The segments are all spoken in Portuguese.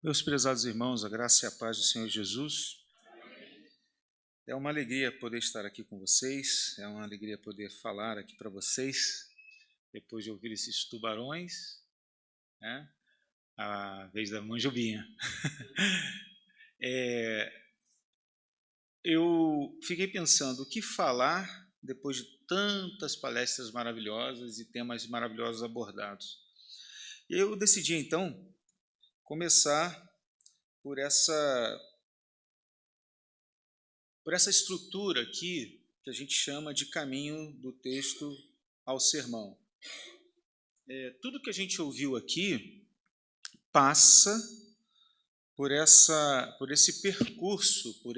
Meus prezados irmãos, a graça e a paz do Senhor Jesus. É uma alegria poder estar aqui com vocês, é uma alegria poder falar aqui para vocês, depois de ouvir esses tubarões, né? A vez da manjubinha. Eu fiquei pensando o que falar depois de tantas palestras maravilhosas e temas maravilhosos abordados. Eu decidi, então, começar por essa estrutura aqui que a gente chama de caminho do texto ao sermão. Tudo que a gente ouviu aqui passa por esse percurso, por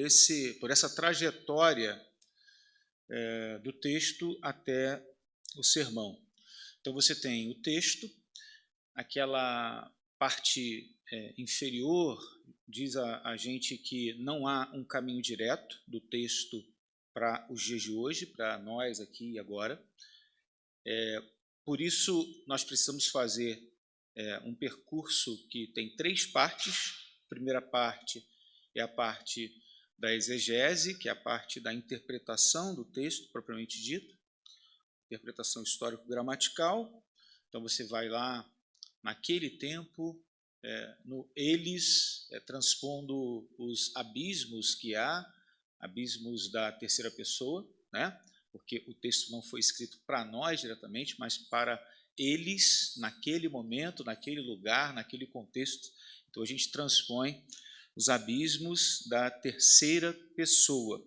essa trajetória do texto até o sermão. Então você tem o texto, aquela parte inferior diz a gente que não há um caminho direto do texto para os dias de hoje, para nós aqui e agora. Por isso, nós precisamos fazer um percurso que tem 3 partes. A primeira parte é a parte da exegese, que é a parte da interpretação do texto, propriamente dito, interpretação histórico-gramatical. Então, você vai lá, naquele tempo, no eles, transpondo os abismos que há, abismos da terceira pessoa, né? Porque o texto não foi escrito para nós diretamente, mas para eles, naquele momento, naquele lugar, naquele contexto. Então, a gente transpõe os abismos da terceira pessoa.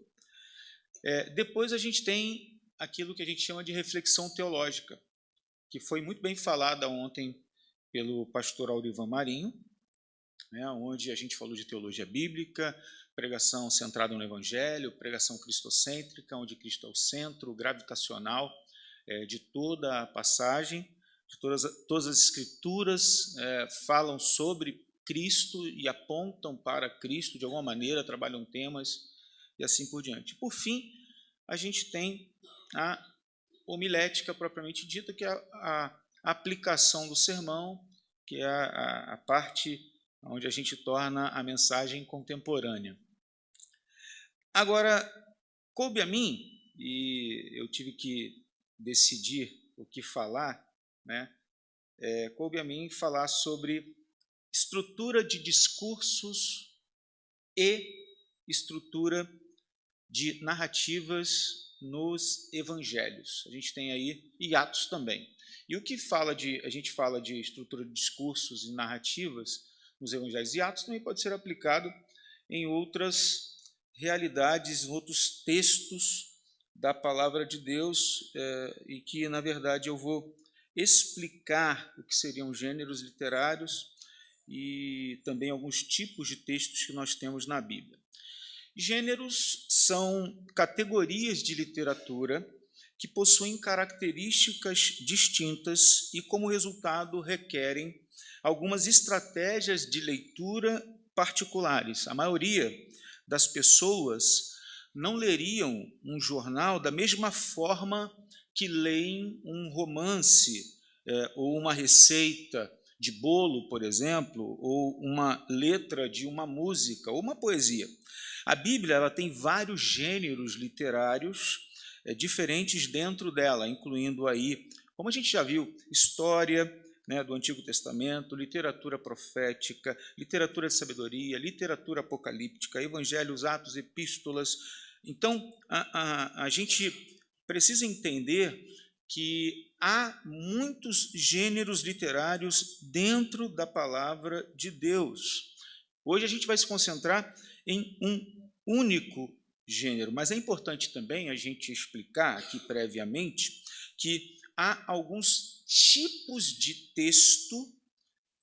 Depois, a gente tem aquilo que a gente chama de reflexão teológica, que foi muito bem falada ontem pelo pastor Aurivan Marinho, né, onde a gente falou de teologia bíblica, pregação centrada no Evangelho, pregação cristocêntrica, onde Cristo é o centro gravitacional de toda a passagem, de todas as escrituras falam sobre Cristo e apontam para Cristo de alguma maneira, trabalham temas e assim por diante. Por fim, a gente tem a homilética propriamente dita, que é a aplicação do sermão, que é a parte onde a gente torna a mensagem contemporânea. Agora, coube a mim, e eu tive que decidir o que falar, né? Coube a mim falar sobre estrutura de discursos e estrutura de narrativas nos evangelhos. A gente tem aí, e Atos também. E o que a gente fala de estrutura de discursos e narrativas nos evangelhos e Atos também pode ser aplicado em outras realidades, em outros textos da palavra de Deus, e que, na verdade, eu vou explicar o que seriam gêneros literários e também alguns tipos de textos que nós temos na Bíblia. Gêneros são categorias de literatura que possuem características distintas e, como resultado, requerem algumas estratégias de leitura particulares. A maioria das pessoas não leriam um jornal da mesma forma que leem um romance ou uma receita de bolo, por exemplo, ou uma letra de uma música ou uma poesia. A Bíblia ela tem vários gêneros literários diferentes dentro dela, incluindo aí, como a gente já viu, história, né, do Antigo Testamento, literatura profética, literatura de sabedoria, literatura apocalíptica, evangelhos, atos, epístolas. Então, a gente precisa entender que há muitos gêneros literários dentro da palavra de Deus. Hoje a gente vai se concentrar em um único gênero, mas é importante também a gente explicar aqui previamente que há alguns tipos de texto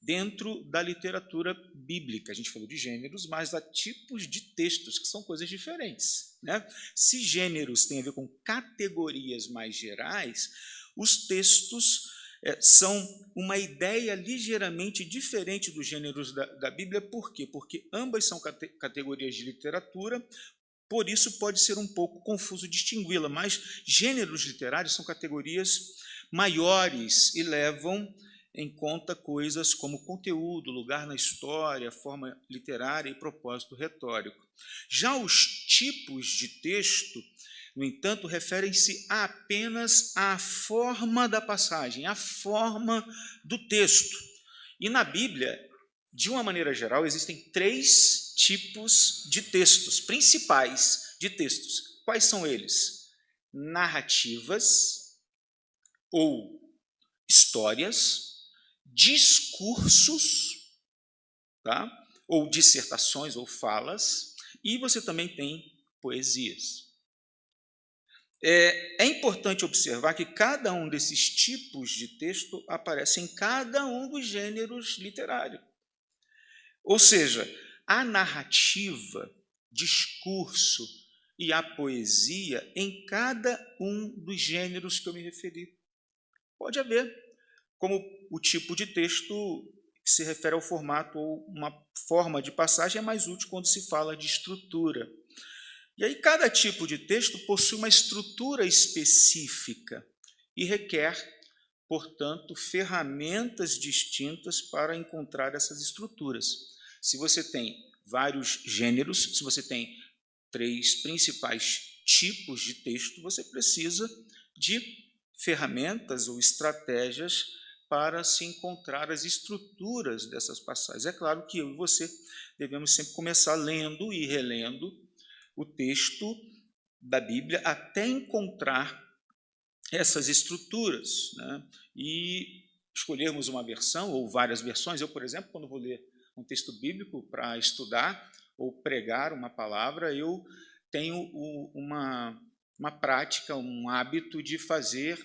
dentro da literatura bíblica. A gente falou de gêneros, mas há tipos de textos que são coisas diferentes, né? Se gêneros têm a ver com categorias mais gerais, os textos são uma ideia ligeiramente diferente dos gêneros da Bíblia. Por quê? Porque ambas são categorias de literatura, por isso pode ser um pouco confuso distingui-la, mas gêneros literários são categorias maiores e levam em conta coisas como conteúdo, lugar na história, forma literária e propósito retórico. Já os tipos de texto, no entanto, referem-se apenas à forma da passagem, à forma do texto. E na Bíblia, de uma maneira geral, existem 3 tipos de textos, principais de textos. Quais são eles? Narrativas ou histórias, discursos, tá? Ou dissertações ou falas, e você também tem poesias. É importante observar que cada um desses tipos de texto aparece em cada um dos gêneros literários. Ou seja, a narrativa, discurso e a poesia em cada um dos gêneros que eu me referi. Pode haver, como o tipo de texto que se refere ao formato ou uma forma de passagem é mais útil quando se fala de estrutura. E aí cada tipo de texto possui uma estrutura específica e requer, portanto, ferramentas distintas para encontrar essas estruturas. Se você tem vários gêneros, se você tem 3 principais tipos de texto, você precisa de ferramentas ou estratégias para se encontrar as estruturas dessas passagens. É claro que eu e você devemos sempre começar lendo e relendo o texto da Bíblia até encontrar essas estruturas, né? E escolhermos uma versão ou várias versões. Eu, por exemplo, quando vou ler um texto bíblico para estudar ou pregar uma palavra, eu tenho uma prática, um hábito de fazer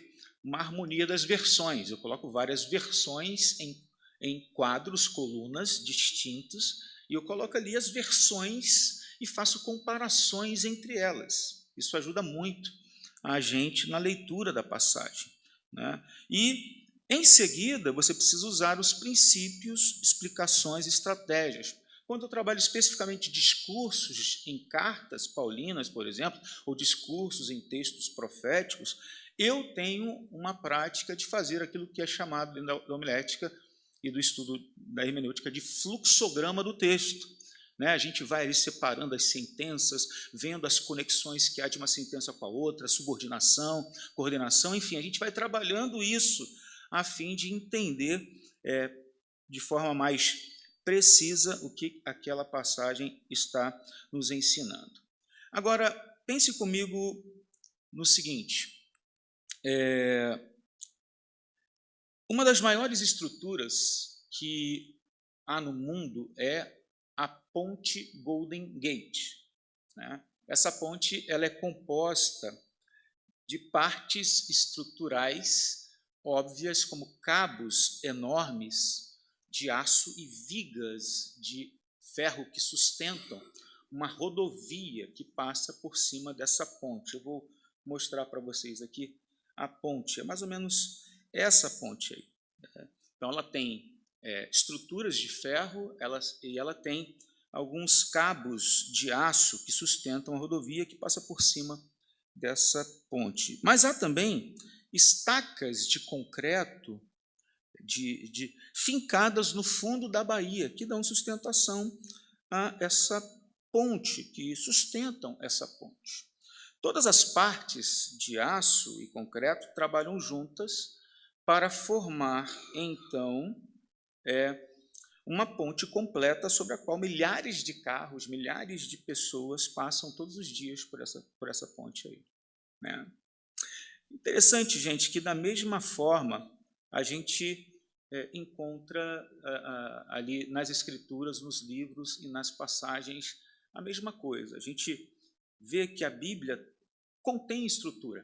uma harmonia das versões. Eu coloco várias versões em quadros, colunas distintos, e eu coloco ali as versões e faço comparações entre elas. Isso ajuda muito a gente na leitura da passagem, né? E, em seguida, você precisa usar os princípios, explicações, estratégias. Quando eu trabalho especificamente discursos em cartas paulinas, por exemplo, ou discursos em textos proféticos, eu tenho uma prática de fazer aquilo que é chamado da homilética e do estudo da hermenêutica de fluxograma do texto. A gente vai ali separando as sentenças, vendo as conexões que há de uma sentença com a outra, subordinação, coordenação, enfim, a gente vai trabalhando isso a fim de entender de forma mais precisa o que aquela passagem está nos ensinando. Agora, pense comigo no seguinte, uma das maiores estruturas que há no mundo é a ponte Golden Gate, né? Essa ponte ela é composta de partes estruturais óbvias, como cabos enormes de aço e vigas de ferro que sustentam uma rodovia que passa por cima dessa ponte. Eu vou mostrar para vocês aqui a ponte. É mais ou menos essa ponte aí. Então, ela tem estruturas de ferro e ela tem alguns cabos de aço que sustentam a rodovia que passa por cima dessa ponte. Mas há também estacas de concreto fincadas no fundo da baía, que dão sustentação a essa ponte, que sustentam essa ponte. Todas as partes de aço e concreto trabalham juntas para formar, então, uma ponte completa sobre a qual milhares de carros, milhares de pessoas passam todos os dias por essa ponte aí, né? Interessante, gente, que da mesma forma a gente encontra ali nas escrituras, nos livros e nas passagens a mesma coisa. A gente vê que a Bíblia contém estrutura.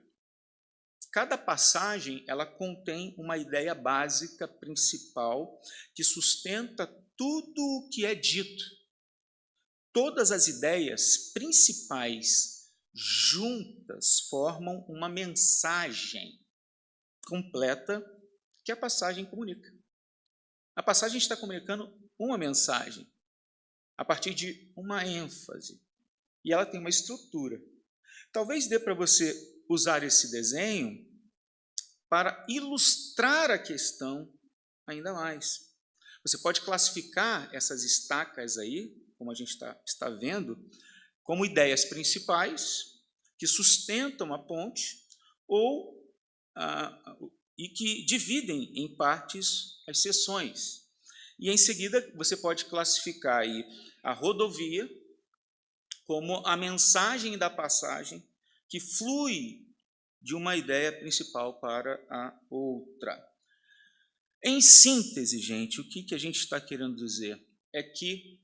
Cada passagem ela contém uma ideia básica, principal, que sustenta tudo o que é dito. Todas as ideias principais juntas formam uma mensagem completa que a passagem comunica. A passagem está comunicando uma mensagem a partir de uma ênfase, e ela tem uma estrutura. Talvez dê para você usar esse desenho para ilustrar a questão ainda mais. Você pode classificar essas estacas aí, como a gente está vendo, como ideias principais que sustentam a ponte e que dividem em partes as seções. E, em seguida, você pode classificar aí a rodovia como a mensagem da passagem que flui de uma ideia principal para a outra. Em síntese, gente, o que a gente está querendo dizer é que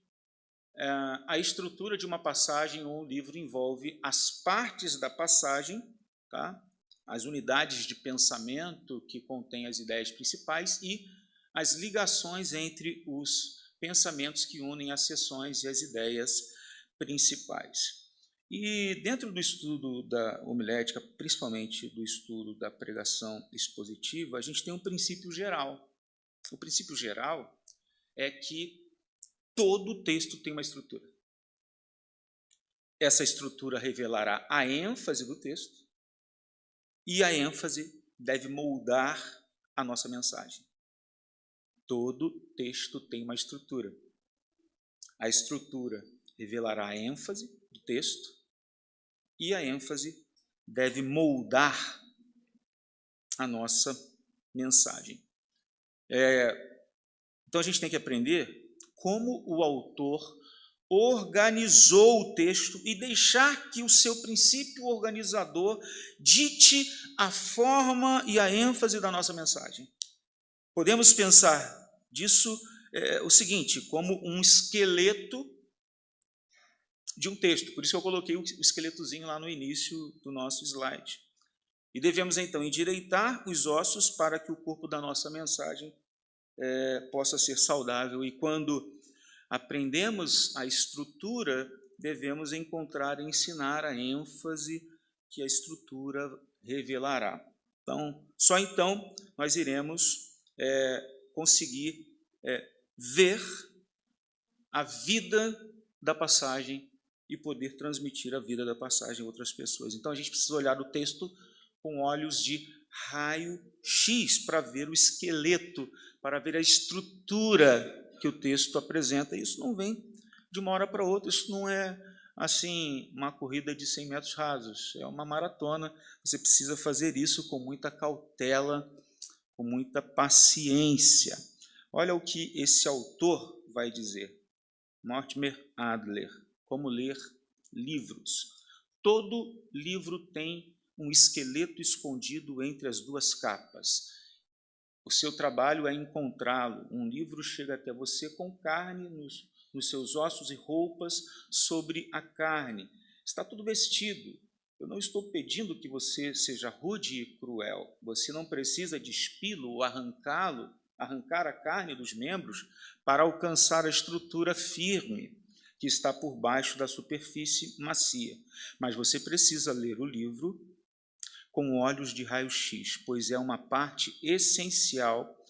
a estrutura de uma passagem ou um livro envolve as partes da passagem, tá? As unidades de pensamento que contêm as ideias principais e as ligações entre os pensamentos que unem as seções e as ideias principais. E dentro do estudo da homilética, principalmente do estudo da pregação expositiva, a gente tem um princípio geral. O princípio geral é que todo texto tem uma estrutura. Essa estrutura revelará a ênfase do texto e a ênfase deve moldar a nossa mensagem. Todo texto tem uma estrutura. A estrutura revelará a ênfase do texto e a ênfase deve moldar a nossa mensagem. Então, a gente tem que aprender como o autor organizou o texto e deixar que o seu princípio organizador dite a forma e a ênfase da nossa mensagem. Podemos pensar disso o seguinte, como um esqueleto de um texto. Por isso que eu coloquei o esqueletozinho lá no início do nosso slide. E devemos, então, endireitar os ossos para que o corpo da nossa mensagem possa ser saudável. E quando aprendemos a estrutura, devemos encontrar e ensinar a ênfase que a estrutura revelará. Então, só então nós iremos conseguir ver a vida da passagem e poder transmitir a vida da passagem a outras pessoas. Então, a gente precisa olhar o texto com olhos de raio-x para ver o esqueleto, para ver a estrutura que o texto apresenta. Isso não vem de uma hora para outra, isso não é assim uma corrida de 100 metros rasos, é uma maratona. Você precisa fazer isso com muita cautela, com muita paciência. Olha o que esse autor vai dizer, Mortimer Adler, como ler livros. Todo livro tem um esqueleto escondido entre as duas capas. O seu trabalho é encontrá-lo. Um livro chega até você com carne nos seus ossos e roupas sobre a carne. Está tudo vestido. Eu não estou pedindo que você seja rude e cruel. Você não precisa despi-lo ou arrancar a carne dos membros para alcançar a estrutura firme que está por baixo da superfície macia. Mas você precisa ler o livro com olhos de raio-x, pois é uma parte essencial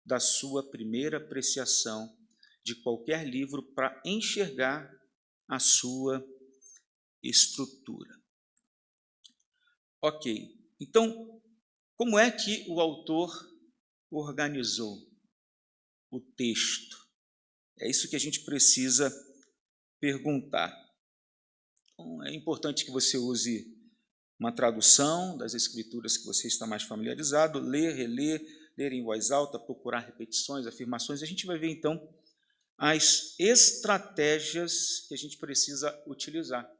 da sua primeira apreciação de qualquer livro para enxergar a sua estrutura. Ok, então, como é que o autor organizou o texto? É isso que a gente precisa perguntar. Então, é importante que você use uma tradução das escrituras que você está mais familiarizado, ler, reler, ler em voz alta, procurar repetições, afirmações. A gente vai ver, então, as estratégias que a gente precisa utilizar.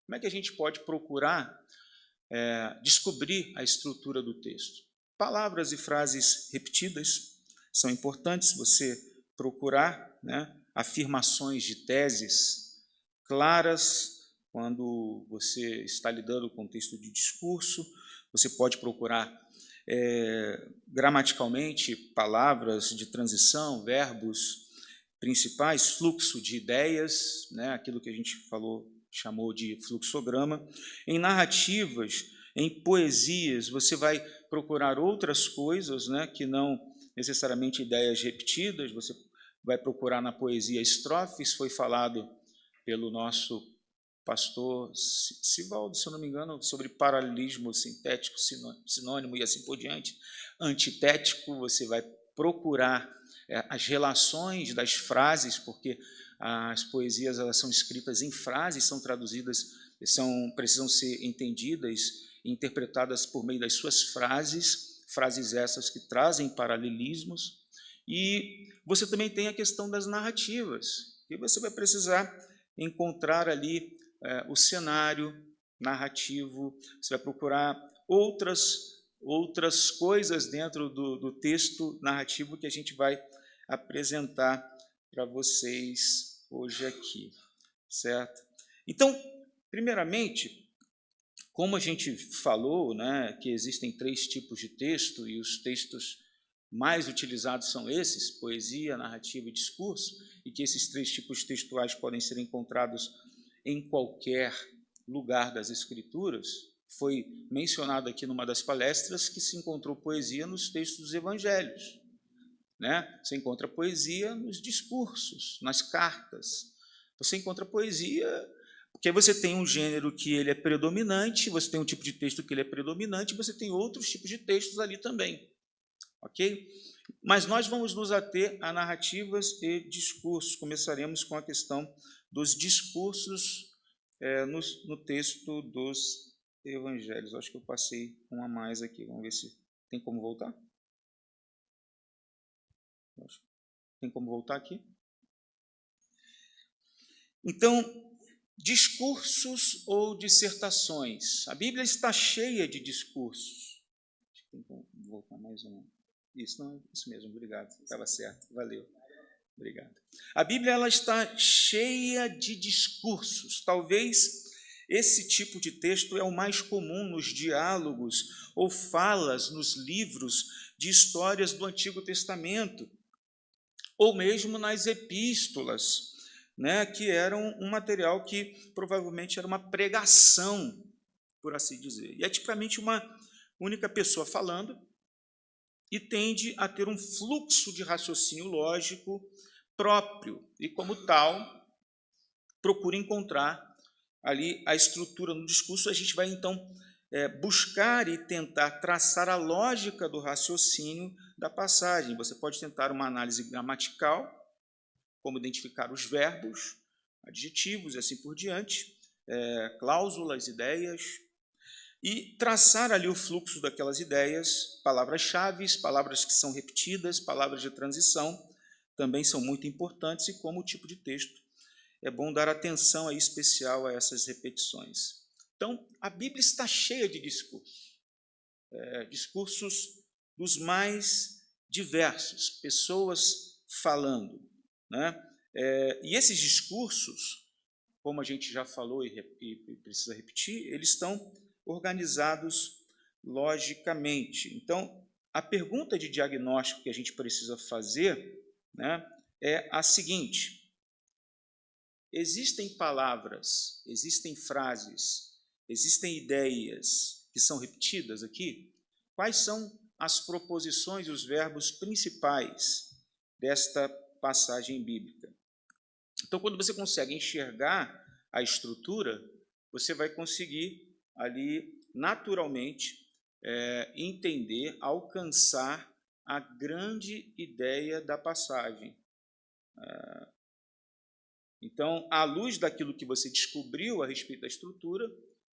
Como é que a gente pode procurar descobrir a estrutura do texto? Palavras e frases repetidas são importantes, você procurar afirmações de teses claras. Quando você está lidando com texto de discurso, você pode procurar gramaticalmente palavras de transição, verbos principais, fluxo de ideias, aquilo que a gente chamou de fluxograma. Em narrativas, em poesias, você vai procurar outras coisas, que não necessariamente ideias repetidas. Você vai procurar na poesia estrofes, foi falado pelo nosso pastor Sivaldo, se eu não me engano, sobre paralelismo sintético, sinônimo e assim por diante. Antitético, você vai procurar as relações das frases, porque as poesias elas são escritas em frases, são traduzidas, precisam ser entendidas e interpretadas por meio das suas frases essas que trazem paralelismos. E você também tem a questão das narrativas, e você vai precisar encontrar ali o cenário narrativo, você vai procurar outras coisas dentro do texto narrativo que a gente vai apresentar para vocês hoje aqui, certo? Então, primeiramente, como a gente falou, né, que existem 3 tipos de texto, e os textos mais utilizados são esses, poesia, narrativa e discurso, e que esses 3 tipos textuais podem ser encontrados em qualquer lugar das Escrituras. Foi mencionado aqui numa das palestras que se encontrou poesia nos textos dos evangelhos, né? Você encontra poesia nos discursos, nas cartas. Você encontra poesia porque você tem um gênero que ele é predominante, você tem um tipo de texto que ele é predominante, você tem outros tipos de textos ali também, ok? Mas nós vamos nos ater a narrativas e discursos. Começaremos com a questão dos discursos no texto dos evangelhos. Acho que eu passei um a mais aqui. Vamos ver se tem como voltar. Tem como voltar aqui? Então, discursos ou dissertações. A Bíblia está cheia de discursos. Tem como voltar mais um. Isso, não, isso mesmo, obrigado. Estava certo, valeu. Obrigado. A Bíblia ela está cheia de discursos. Talvez esse tipo de texto é o mais comum nos diálogos ou falas nos livros de histórias do Antigo Testamento, ou mesmo nas epístolas, né, que eram um material que provavelmente era uma pregação, por assim dizer. E é tipicamente uma única pessoa falando e tende a ter um fluxo de raciocínio lógico próprio, e como tal, procura encontrar ali a estrutura no discurso. A gente vai então buscar e tentar traçar a lógica do raciocínio da passagem. Você pode tentar uma análise gramatical, como identificar os verbos, adjetivos e assim por diante, cláusulas, ideias, e traçar ali o fluxo daquelas ideias, palavras-chave, palavras que são repetidas, palavras de transição, também são muito importantes, e como tipo de texto, é bom dar atenção aí especial a essas repetições. Então, a Bíblia está cheia de discursos, discursos dos mais diversos, pessoas falando, né? E esses discursos, como a gente já falou e precisa repetir, eles estão organizados logicamente. Então, a pergunta de diagnóstico que a gente precisa fazer, né, é a seguinte: existem palavras, existem frases, existem ideias que são repetidas aqui? Quais são as proposições e os verbos principais desta passagem bíblica? Então, quando você consegue enxergar a estrutura, você vai conseguir ali, naturalmente, entender, alcançar a grande ideia da passagem. Então, à luz daquilo que você descobriu a respeito da estrutura,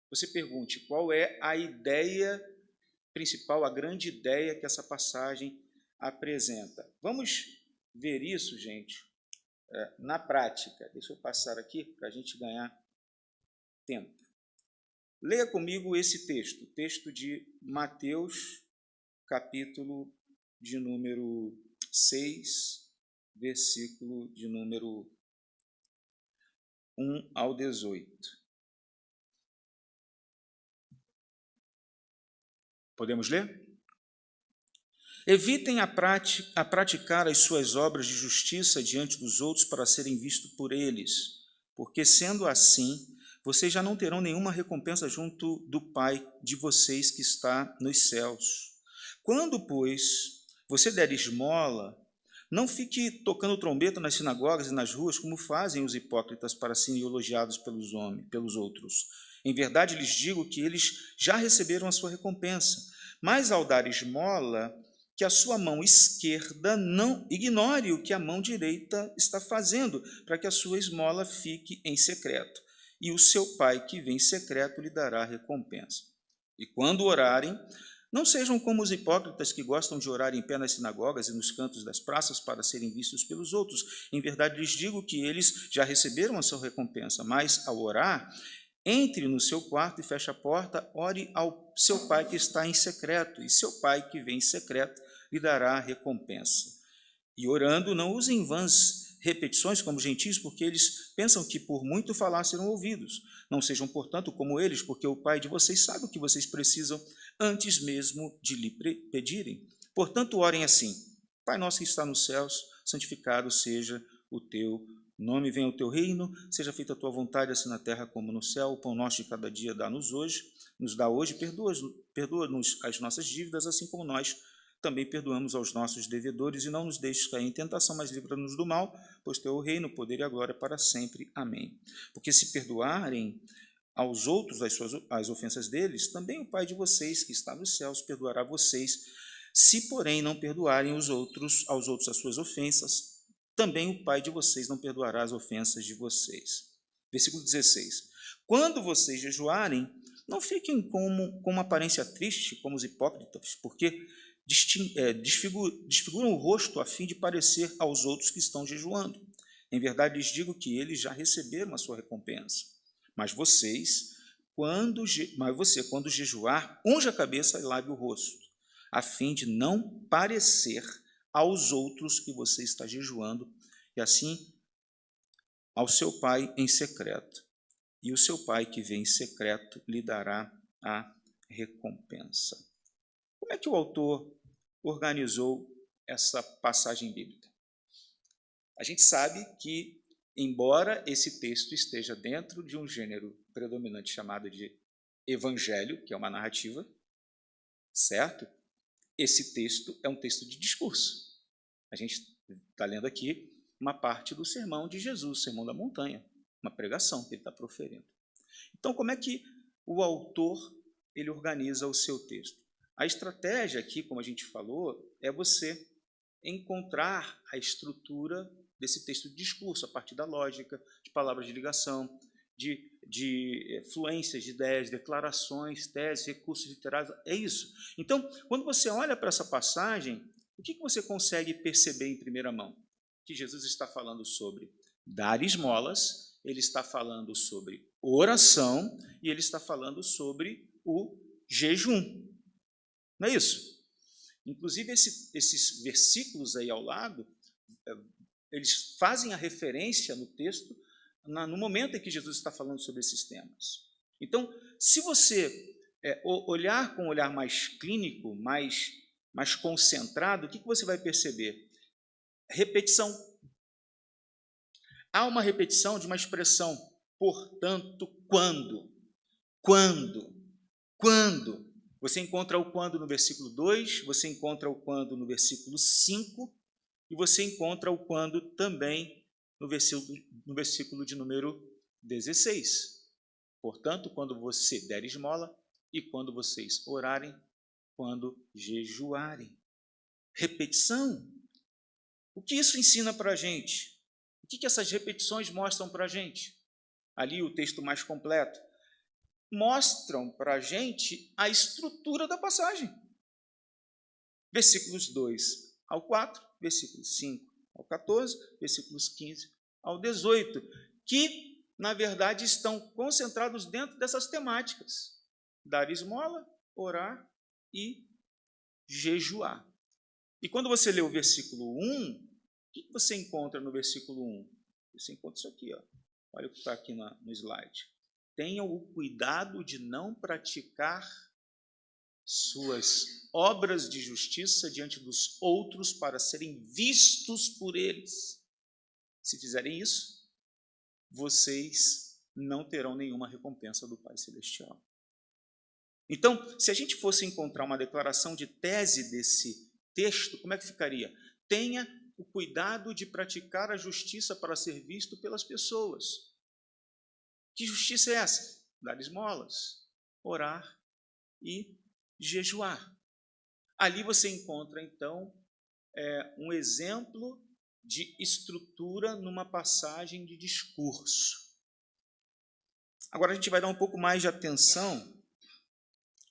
você pergunte qual é a ideia principal, a grande ideia que essa passagem apresenta. Vamos ver isso, gente, na prática. Deixa eu passar aqui para a gente ganhar tempo. Leia comigo esse texto, o texto de Mateus, capítulo de número 6, versículo de número 1 ao 18. Podemos ler? Evitem a praticar as suas obras de justiça diante dos outros para serem vistos por eles, porque, sendo assim, vocês já não terão nenhuma recompensa junto do Pai de vocês que está nos céus. Quando, pois, você der esmola, não fique tocando trombeta nas sinagogas e nas ruas, como fazem os hipócritas para serem elogiados pelos outros. Em verdade, lhes digo que eles já receberam a sua recompensa. Mas, ao dar esmola, que a sua mão esquerda não ignore o que a mão direita está fazendo, para que a sua esmola fique em secreto. E o seu pai que vem em secreto lhe dará recompensa. E quando orarem, não sejam como os hipócritas que gostam de orar em pé nas sinagogas e nos cantos das praças para serem vistos pelos outros. Em verdade lhes digo que eles já receberam a sua recompensa, mas ao orar, entre no seu quarto e feche a porta, ore ao seu pai que está em secreto, e seu pai que vem em secreto lhe dará a recompensa. E orando, não usem vãs repetições como gentios, porque eles pensam que por muito falar serão ouvidos. Não sejam, portanto, como eles, porque o Pai de vocês sabe o que vocês precisam antes mesmo de lhe pedirem. Portanto, orem assim: Pai nosso que está nos céus, santificado seja o teu nome, venha o teu reino, seja feita a tua vontade, assim na terra como no céu. O pão nosso de cada dia nos dá hoje, perdoa-nos as nossas dívidas, assim como nós também perdoamos aos nossos devedores, e não nos deixes cair em tentação, mas livra-nos do mal, pois teu é o reino, o poder e a glória para sempre. Amém. Porque se perdoarem aos outros as ofensas deles, também o Pai de vocês, que está nos céus, perdoará a vocês. Se, porém, não perdoarem aos outros as suas ofensas, também o Pai de vocês não perdoará as ofensas de vocês. Versículo 16. Quando vocês jejuarem, não fiquem com uma aparência triste, como os hipócritas, porque desfiguram o rosto a fim de parecer aos outros que estão jejuando. Em verdade lhes digo que eles já receberam a sua recompensa. Mas você, quando jejuar, unja a cabeça e lave o rosto, a fim de não parecer aos outros que você está jejuando, e assim ao seu pai em secreto. E o seu pai que vem em secreto lhe dará a recompensa. Como é que o autor organizou essa passagem bíblica? A gente sabe que, embora esse texto esteja dentro de um gênero predominante chamado de evangelho, que é uma narrativa, certo? Esse texto é um texto de discurso. A gente está lendo aqui uma parte do sermão de Jesus, o Sermão da Montanha, uma pregação que ele está proferindo. Então, como é que o autor ele organiza o seu texto? A estratégia aqui, como a gente falou, é você encontrar a estrutura desse texto de discurso, a partir da lógica, de palavras de ligação, de fluências de ideias, declarações, teses, recursos literários, é isso. Então, quando você olha para essa passagem, o que você consegue perceber em primeira mão? Que Jesus está falando sobre dar esmolas, ele está falando sobre oração e ele está falando sobre o jejum. Não é isso? Inclusive, esses versículos aí ao lado, eles fazem a referência no texto no momento em que Jesus está falando sobre esses temas. Então, se você olhar com um olhar mais clínico, mais concentrado, o que você vai perceber? Repetição. Há uma repetição de uma expressão, portanto, quando. Você encontra o quando no versículo 2, você encontra o quando no versículo 5, e você encontra o quando também no versículo de número 16. Portanto, quando você der esmola e quando vocês orarem, quando jejuarem. Repetição. O que isso ensina para a gente? O que essas repetições mostram para a gente? Ali o texto mais completo. Mostram para a gente a estrutura da passagem. Versículos 2 ao 4, versículos 5 ao 14, versículos 15 ao 18, que, na verdade, estão concentrados dentro dessas temáticas: dar esmola, orar e jejuar. E quando você lê o versículo 1, o que você encontra no versículo 1? Você encontra isso aqui, ó. Olha o que está aqui no slide. Tenham o cuidado de não praticar suas obras de justiça diante dos outros para serem vistos por eles. Se fizerem isso, vocês não terão nenhuma recompensa do Pai Celestial. Então, se a gente fosse encontrar uma declaração de tese desse texto, como é que ficaria? Tenha o cuidado de praticar a justiça para ser visto pelas pessoas. Que justiça é essa? Dar esmolas, orar e jejuar. Ali você encontra, então, um exemplo de estrutura numa passagem de discurso. Agora a gente vai dar um pouco mais de atenção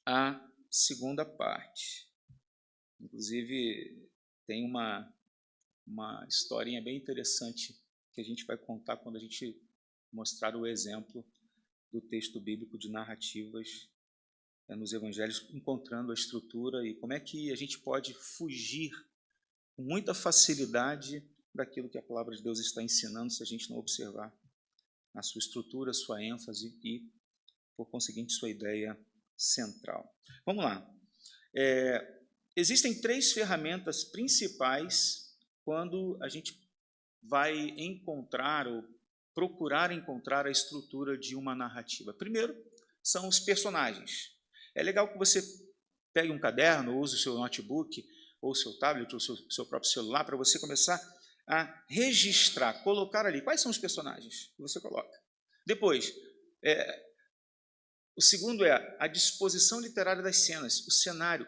à segunda parte. Inclusive, tem uma historinha bem interessante que a gente vai contar quando a gente mostrar o exemplo do texto bíblico de narrativas nos evangelhos, encontrando a estrutura e como é que a gente pode fugir com muita facilidade daquilo que a palavra de Deus está ensinando se a gente não observar a sua estrutura, sua ênfase e, por conseguinte, sua ideia central. Vamos lá. Existem 3 ferramentas principais quando a gente vai encontrar ou procurar encontrar a estrutura de uma narrativa. Primeiro, são os personagens. É legal que você pegue um caderno, use o seu notebook, ou o seu tablet, ou o seu próprio celular, para você começar a registrar, colocar ali quais são os personagens que você coloca. Depois, o segundo é a disposição literária das cenas, o cenário,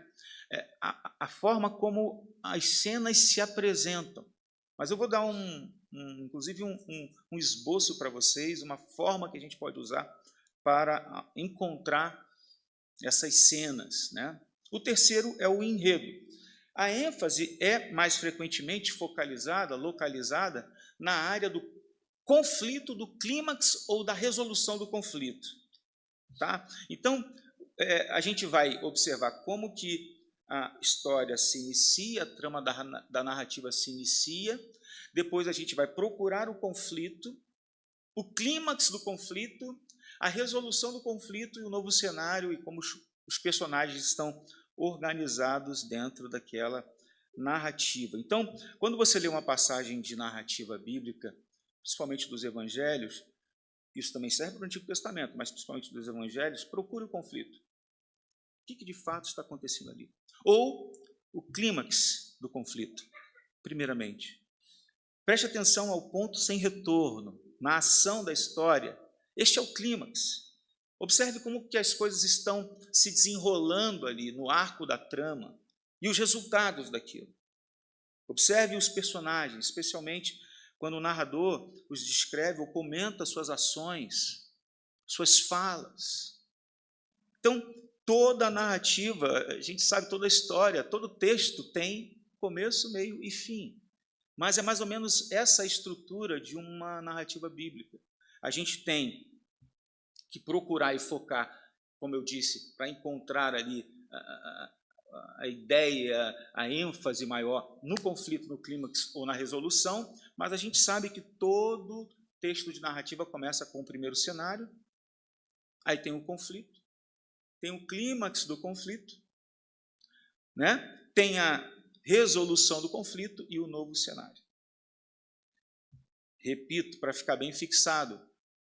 a forma como as cenas se apresentam. Mas eu vou dar inclusive um esboço para vocês, uma forma que a gente pode usar para encontrar essas cenas, né? O terceiro é o enredo. A ênfase é mais frequentemente focalizada, localizada na área do conflito, do clímax ou da resolução do conflito. Tá? Então, a gente vai observar como que a história se inicia, a trama da narrativa se inicia, depois a gente vai procurar o conflito, o clímax do conflito, a resolução do conflito e o novo cenário e como os personagens estão organizados dentro daquela narrativa. Então, quando você lê uma passagem de narrativa bíblica, principalmente dos evangelhos, isso também serve para o Antigo Testamento, mas principalmente dos evangelhos, procure o conflito. O que de fato está acontecendo ali? Ou o clímax do conflito, primeiramente. Preste atenção ao ponto sem retorno, na ação da história. Este é o clímax. Observe como que as coisas estão se desenrolando ali no arco da trama e os resultados daquilo. Observe os personagens, especialmente quando o narrador os descreve ou comenta suas ações, suas falas. Então, toda a narrativa, a gente sabe toda a história, todo texto tem começo, meio e fim. Mas é mais ou menos essa a estrutura de uma narrativa bíblica. A gente tem que procurar e focar, como eu disse, para encontrar ali a ideia, a ênfase maior no conflito, no clímax ou na resolução, mas a gente sabe que todo texto de narrativa começa com o primeiro cenário, aí tem o conflito, tem o clímax do conflito, né? Tem a resolução do conflito e o novo cenário. Repito, para ficar bem fixado,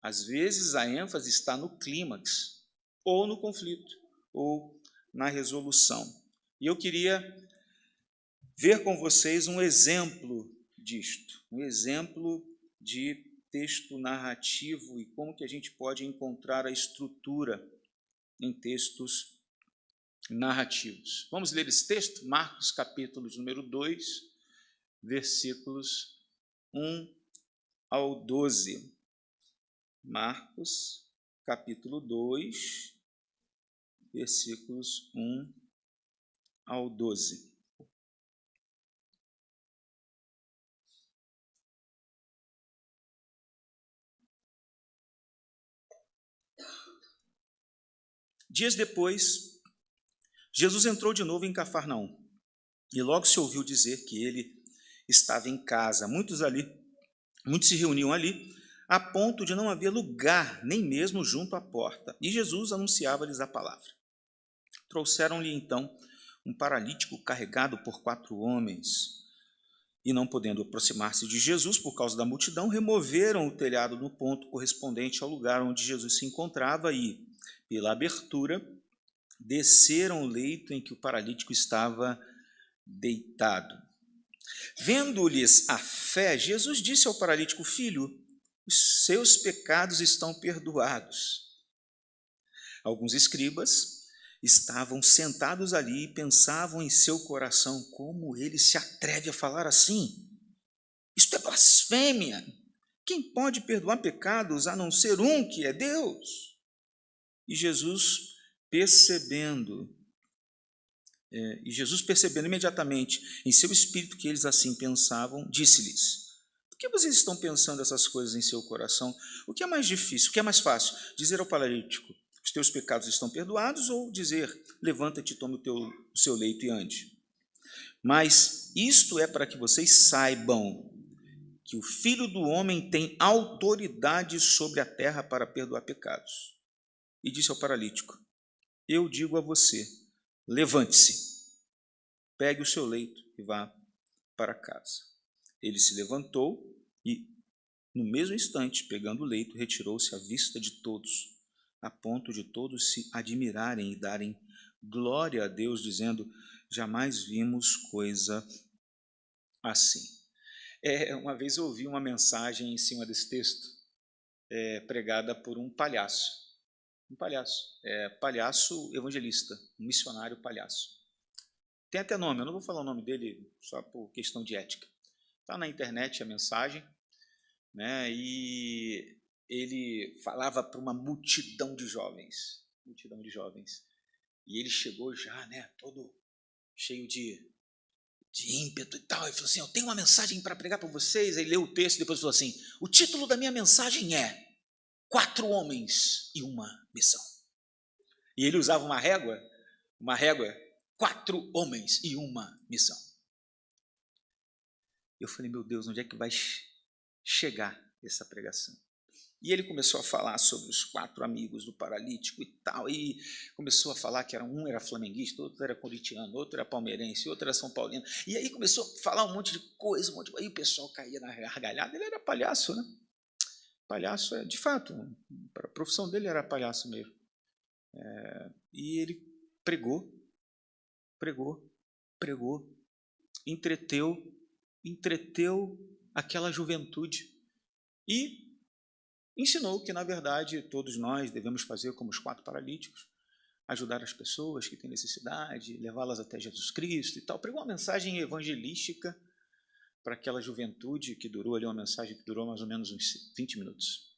às vezes a ênfase está no clímax, ou no conflito, ou na resolução. E eu queria ver com vocês um exemplo disto, um exemplo de texto narrativo e como que a gente pode encontrar a estrutura em textos narrativos. Vamos ler esse texto? Marcos, capítulo número 2, versículos 1 ao 12. Marcos, capítulo 2, versículos 1 ao 12. Dias depois, Jesus entrou de novo em Cafarnaum, e logo se ouviu dizer que ele estava em casa. Muitos se reuniam ali, a ponto de não haver lugar, nem mesmo junto à porta. E Jesus anunciava-lhes a palavra. Trouxeram-lhe então um paralítico carregado por 4 homens. E não podendo aproximar-se de Jesus por causa da multidão, removeram o telhado no ponto correspondente ao lugar onde Jesus se encontrava e, pela abertura, desceram o leito em que o paralítico estava deitado. Vendo-lhes a fé, Jesus disse ao paralítico: filho, os seus pecados estão perdoados. Alguns escribas estavam sentados ali e pensavam em seu coração: como ele se atreve a falar assim? Isto é blasfêmia! Quem pode perdoar pecados a não ser um, que é Deus? E Jesus percebendo imediatamente em seu espírito que eles assim pensavam, disse-lhes: por que vocês estão pensando essas coisas em seu coração? O que é mais difícil, o que é mais fácil? Dizer ao paralítico: os teus pecados estão perdoados, ou dizer: levanta-te, tome o seu leito e ande? Mas isto é para que vocês saibam que o Filho do Homem tem autoridade sobre a terra para perdoar pecados. E disse ao paralítico: eu digo a você, levante-se, pegue o seu leito e vá para casa. Ele se levantou e, no mesmo instante, pegando o leito, retirou-se à vista de todos, a ponto de todos se admirarem e darem glória a Deus, dizendo: jamais vimos coisa assim. Uma vez eu ouvi uma mensagem em cima desse texto, pregada por um palhaço. Palhaço evangelista, um missionário palhaço. Tem até nome, eu não vou falar o nome dele só por questão de ética. Está na internet a mensagem, né? E ele falava para uma multidão de jovens. E ele chegou já, né, todo cheio de ímpeto e tal, e falou assim: eu tenho uma mensagem para pregar para vocês. Aí leu o texto e depois falou assim: o título da minha mensagem é 4 homens e uma missão. E ele usava uma régua, 4 homens e uma missão. Eu falei: meu Deus, onde é que vai chegar essa pregação? E ele começou a falar sobre os 4 amigos do paralítico e tal, e começou a falar que um era flamenguista, outro era corintiano, outro era palmeirense, outro era são paulino, e aí começou a falar um monte de coisa, aí o pessoal caía na gargalhada. Ele era palhaço, né? Palhaço, de fato, a profissão dele era palhaço mesmo. E ele pregou, entreteu aquela juventude e ensinou que, na verdade, todos nós devemos fazer como os 4 paralíticos, ajudar as pessoas que têm necessidade, levá-las até Jesus Cristo e tal. Pregou uma mensagem evangelística para aquela juventude que durou ali, uma mensagem que durou mais ou menos uns 20 minutos.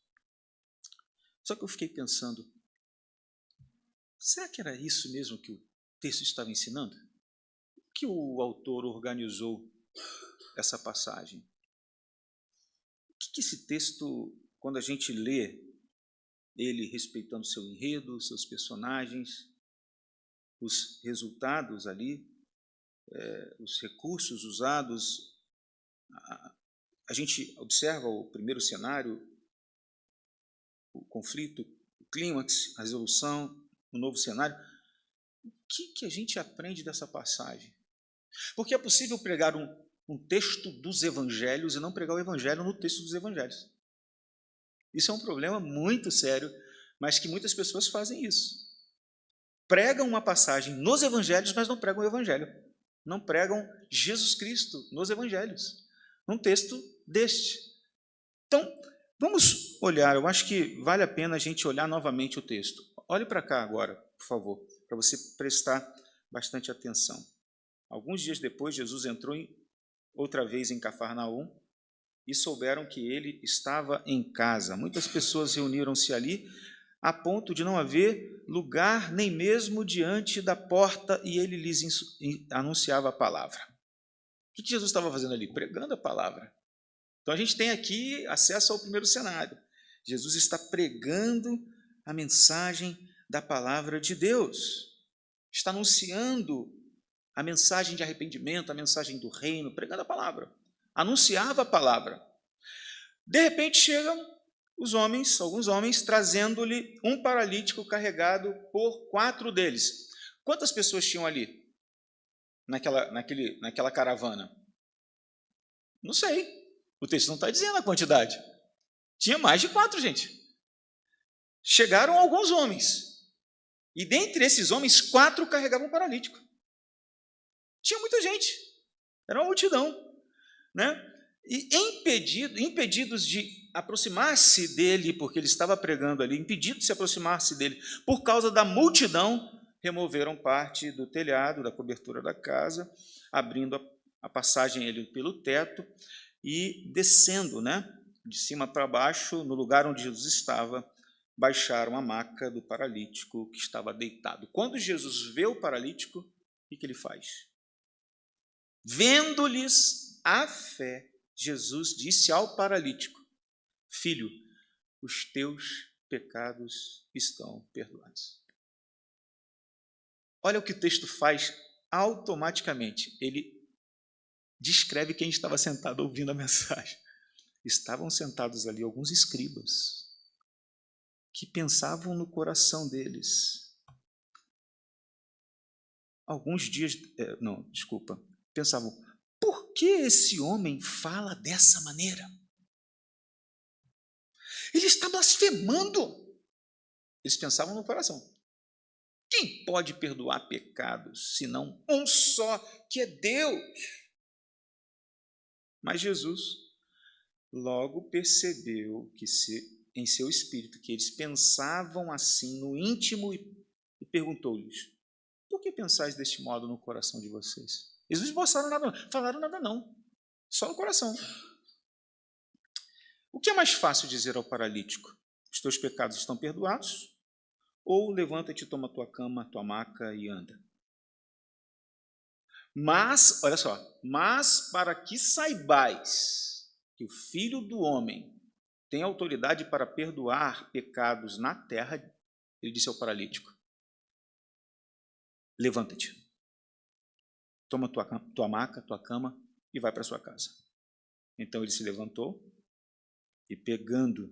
Só que eu fiquei pensando, será que era isso mesmo que o texto estava ensinando? Como que o autor organizou essa passagem? O que esse texto, quando a gente lê ele respeitando seu enredo, seus personagens, os resultados ali, os recursos usados, a gente observa o primeiro cenário, o conflito, o clímax, a resolução, o novo cenário. O que a gente aprende dessa passagem? Porque é possível pregar um texto dos evangelhos e não pregar o evangelho no texto dos evangelhos. Isso é um problema muito sério, mas que muitas pessoas fazem isso. Pregam uma passagem nos evangelhos, mas não pregam o evangelho. Não pregam Jesus Cristo nos evangelhos, num texto deste. Então, vamos olhar, eu acho que vale a pena a gente olhar novamente o texto. Olhe para cá agora, por favor, para você prestar bastante atenção. Alguns dias depois, Jesus entrou outra vez em Cafarnaum e souberam que ele estava em casa. Muitas pessoas reuniram-se ali, a ponto de não haver lugar nem mesmo diante da porta, e ele lhes anunciava a palavra. O que Jesus estava fazendo ali? Pregando a palavra. Então a gente tem aqui acesso ao primeiro cenário. Jesus está pregando a mensagem da palavra de Deus. Está anunciando a mensagem de arrependimento, a mensagem do reino, pregando a palavra. Anunciava a palavra. De repente chegam alguns homens, trazendo-lhe um paralítico carregado por 4 deles. Quantas pessoas tinham ali, naquela caravana? Não sei. O texto não está dizendo a quantidade. Tinha mais de 4, gente. Chegaram alguns homens. E dentre esses homens, 4 carregavam um paralítico. Tinha muita gente. Era uma multidão, né? E impedidos de aproximar-se dele, porque ele estava pregando ali, impedidos de se aproximar-se dele por causa da multidão, removeram parte do telhado, da cobertura da casa, abrindo a passagem ali pelo teto e descendo, de cima para baixo, no lugar onde Jesus estava, baixaram a maca do paralítico que estava deitado. Quando Jesus vê o paralítico, o que ele faz? Vendo-lhes a fé, Jesus disse ao paralítico: filho, os teus pecados estão perdoados. Olha o que o texto faz automaticamente. Ele descreve quem estava sentado ouvindo a mensagem. Estavam sentados ali alguns escribas que pensavam no coração deles. Pensavam, por que esse homem fala dessa maneira? Ele está blasfemando. Eles pensavam no coração. Quem pode perdoar pecados, senão um só, que é Deus? Mas Jesus logo percebeu que em seu espírito que eles pensavam assim no íntimo e perguntou-lhes: por que pensais deste modo no coração de vocês? Eles não esboçaram nada, não, falaram nada não, só no coração. O que é mais fácil dizer ao paralítico? Os teus pecados estão perdoados? Ou levanta-te, toma tua cama, tua maca e anda? Mas, olha só, mas para que saibais que o Filho do Homem tem autoridade para perdoar pecados na terra, ele disse ao paralítico: levanta-te, toma tua maca, tua cama e vai para sua casa. Então ele se levantou e, pegando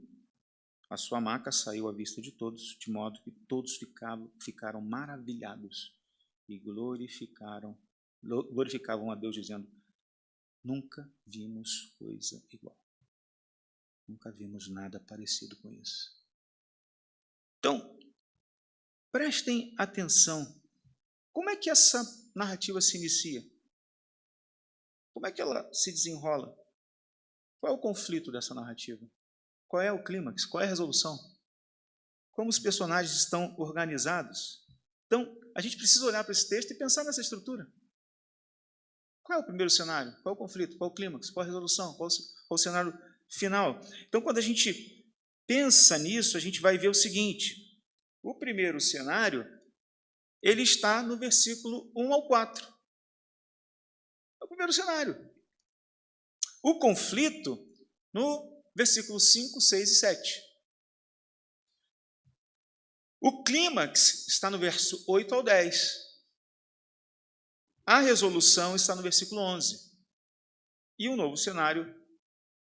a sua maca, saiu à vista de todos, de modo que todos ficaram maravilhados e glorificavam a Deus, dizendo: nunca vimos coisa igual. Nunca vimos nada parecido com isso. Então, prestem atenção. Como é que essa narrativa se inicia? Como é que ela se desenrola? Qual é o conflito dessa narrativa? Qual é o clímax? Qual é a resolução? Como os personagens estão organizados? Então, a gente precisa olhar para esse texto e pensar nessa estrutura. Qual é o primeiro cenário? Qual é o conflito? Qual é o clímax? Qual é a resolução? Qual é o cenário final? Então, quando a gente pensa nisso, a gente vai ver o seguinte: o primeiro cenário, ele está no versículo 1 ao 4. É o primeiro cenário. O conflito no versículos 5, 6 e 7. O clímax está no verso 8 ao 10. A resolução está no versículo 11. E o novo cenário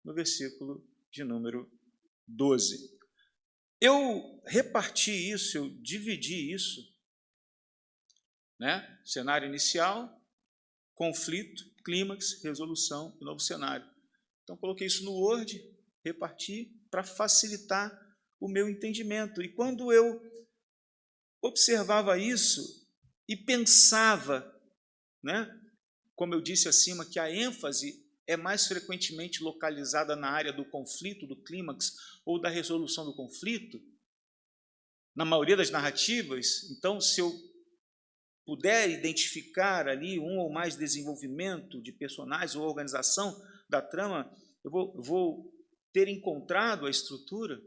no versículo de número 12. Eu reparti isso, eu dividi isso, cenário inicial, conflito, clímax, resolução e novo cenário. Então, coloquei isso no Word, reparti para facilitar o meu entendimento. E quando eu observava isso e pensava, como eu disse acima, que a ênfase é mais frequentemente localizada na área do conflito, do clímax ou da resolução do conflito, na maioria das narrativas. Então, se eu puder identificar ali um ou mais desenvolvimento de personagens ou organização da trama, eu vou ter encontrado a estrutura.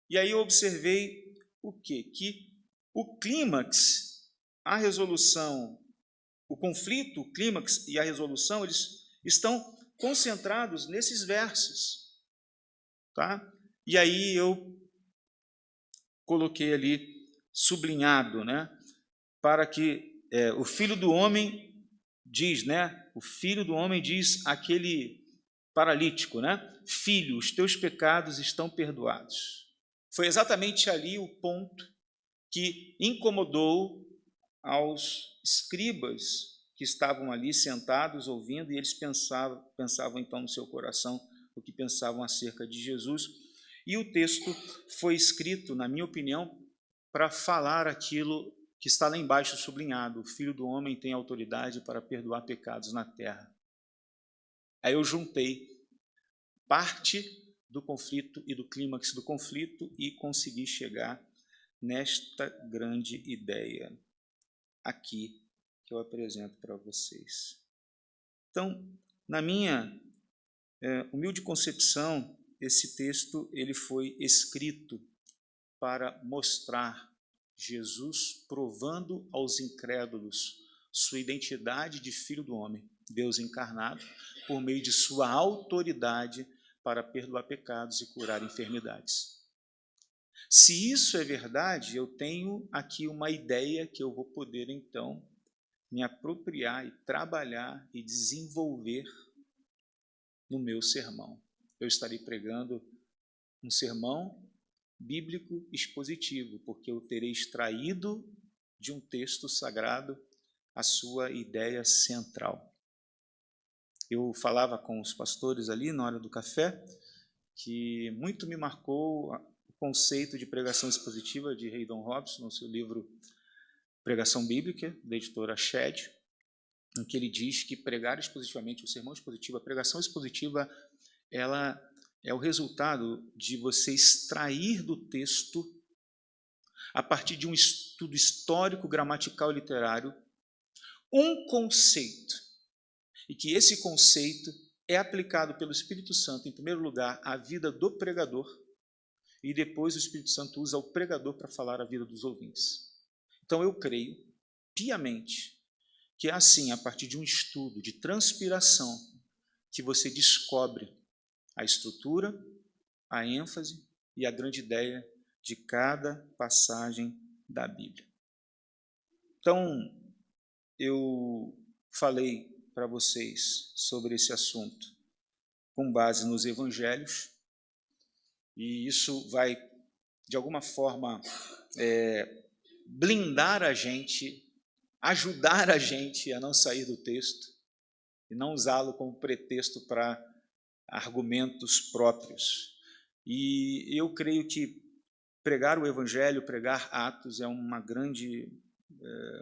E aí eu observei o quê? Que o clímax, a resolução, o conflito, o clímax e a resolução, eles estão concentrados nesses versos. Tá? E aí eu coloquei ali sublinhado, para que o Filho do Homem diz, o Filho do Homem diz àquele paralítico, filho, os teus pecados estão perdoados. Foi exatamente ali o ponto que incomodou aos escribas que estavam ali sentados ouvindo, e eles pensavam então no seu coração o que pensavam acerca de Jesus. E o texto foi escrito, na minha opinião, para falar aquilo que está lá embaixo sublinhado: o Filho do Homem tem autoridade para perdoar pecados na terra. Aí eu juntei parte do conflito e do clímax do conflito e consegui chegar nesta grande ideia. aqui que eu apresento para vocês. Então, na minha humilde concepção, esse texto ele foi escrito para mostrar Jesus provando aos incrédulos sua identidade de Filho do Homem, Deus encarnado, por meio de sua autoridade para perdoar pecados e curar enfermidades. Se isso é verdade, eu tenho aqui uma ideia que eu vou poder, então, me apropriar e trabalhar e desenvolver no meu sermão. Eu estarei pregando um sermão bíblico expositivo, porque eu terei extraído de um texto sagrado a sua ideia central. Eu falava com os pastores ali na hora do café, que muito me marcou o conceito de pregação expositiva de Haydon Robson, no seu livro Pregação Bíblica, da editora Shed, em que ele diz que pregar expositivamente, o sermão expositivo, a pregação expositiva, ela é o resultado de você extrair do texto, a partir de um estudo histórico, gramatical e literário, um conceito, e que esse conceito é aplicado pelo Espírito Santo, em primeiro lugar, à vida do pregador, e depois o Espírito Santo usa o pregador para falar a vida dos ouvintes. Então eu creio piamente que é assim, a partir de um estudo, de transpiração, que você descobre a estrutura, a ênfase e a grande ideia de cada passagem da Bíblia. Então, eu falei para vocês sobre esse assunto com base nos evangelhos, e isso vai, de alguma forma, blindar a gente, ajudar a gente a não sair do texto e não usá-lo como pretexto para argumentos próprios. E eu creio que pregar o Evangelho, pregar Atos é uma grande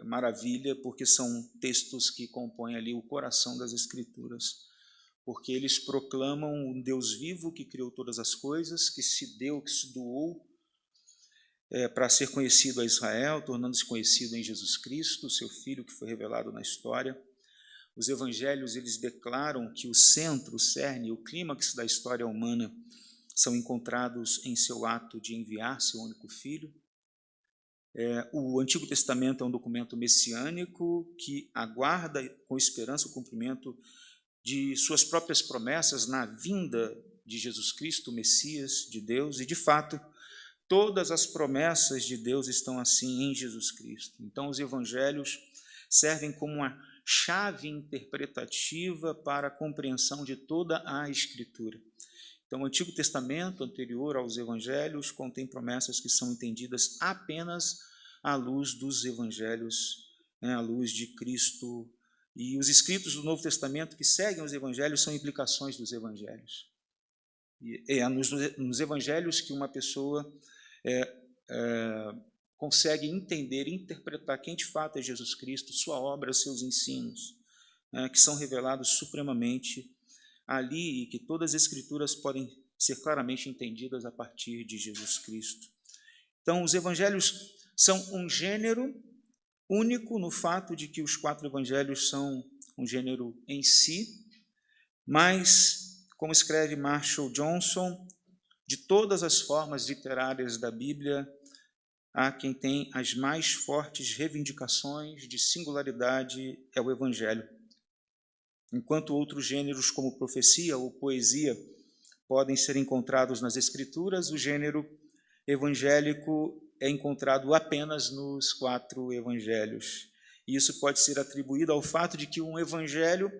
maravilha, porque são textos que compõem ali o coração das Escrituras, porque eles proclamam um Deus vivo que criou todas as coisas, que se deu, que se doou para ser conhecido a Israel, tornando-se conhecido em Jesus Cristo, seu Filho que foi revelado na história. Os evangelhos, eles declaram que o centro, o cerne, o clímax da história humana são encontrados em seu ato de enviar seu único filho. O Antigo Testamento é um documento messiânico que aguarda com esperança o cumprimento de suas próprias promessas na vinda de Jesus Cristo, o Messias de Deus, e de fato, todas as promessas de Deus estão assim em Jesus Cristo. Então, os evangelhos servem como uma chave interpretativa para a compreensão de toda a Escritura. Então, o Antigo Testamento, anterior aos evangelhos, contém promessas que são entendidas apenas à luz dos evangelhos, à luz de Cristo. E os escritos do Novo Testamento que seguem os evangelhos são implicações dos evangelhos. E é nos evangelhos que uma pessoa consegue entender e interpretar quem de fato é Jesus Cristo, sua obra, seus ensinos, que são revelados supremamente ali e que todas as Escrituras podem ser claramente entendidas a partir de Jesus Cristo. Então, os evangelhos são um gênero único no fato de que os 4 evangelhos são um gênero em si, mas, como escreve Marshall Johnson, de todas as formas literárias da Bíblia, há quem tem as mais fortes reivindicações de singularidade é o Evangelho. Enquanto outros gêneros, como profecia ou poesia, podem ser encontrados nas Escrituras, o gênero evangélico é encontrado apenas nos 4 evangelhos. E isso pode ser atribuído ao fato de que um evangelho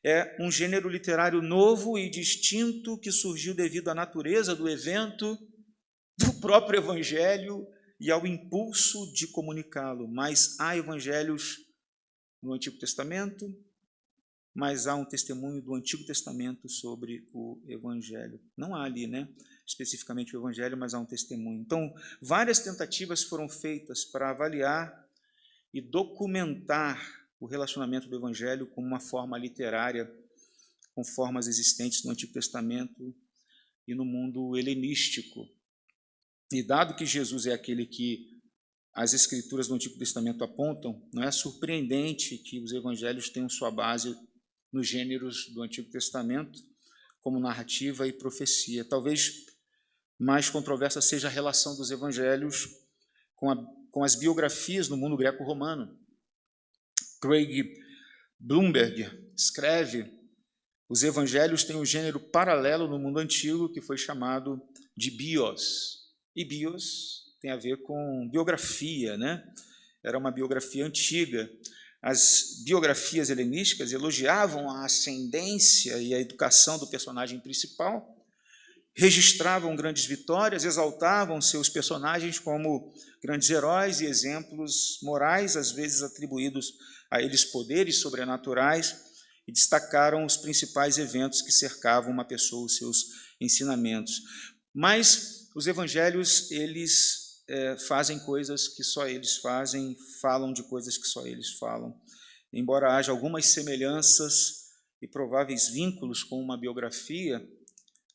é um gênero literário novo e distinto que surgiu devido à natureza do evento, do próprio evangelho e ao impulso de comunicá-lo. Mas há evangelhos no Antigo Testamento, mas há um testemunho do Antigo Testamento sobre o evangelho. Não há ali, especificamente o evangelho, mas há um testemunho. Então, várias tentativas foram feitas para avaliar e documentar o relacionamento do evangelho com uma forma literária, com formas existentes no Antigo Testamento e no mundo helenístico. E dado que Jesus é aquele que as Escrituras do Antigo Testamento apontam, não é surpreendente que os evangelhos tenham sua base nos gêneros do Antigo Testamento, como narrativa e profecia. Talvez mais controversa seja a relação dos evangelhos com as biografias no mundo greco-romano. Craig Blomberg escreve: os evangelhos têm um gênero paralelo no mundo antigo que foi chamado de bios. E bios tem a ver com biografia, né? Era uma biografia antiga. As biografias helenísticas elogiavam a ascendência e a educação do personagem principal, registravam grandes vitórias, exaltavam seus personagens como grandes heróis e exemplos morais, às vezes atribuídos a eles poderes sobrenaturais, e destacaram os principais eventos que cercavam uma pessoa, os seus ensinamentos. Mas os evangelhos, eles fazem coisas que só eles fazem, falam de coisas que só eles falam. Embora haja algumas semelhanças e prováveis vínculos com uma biografia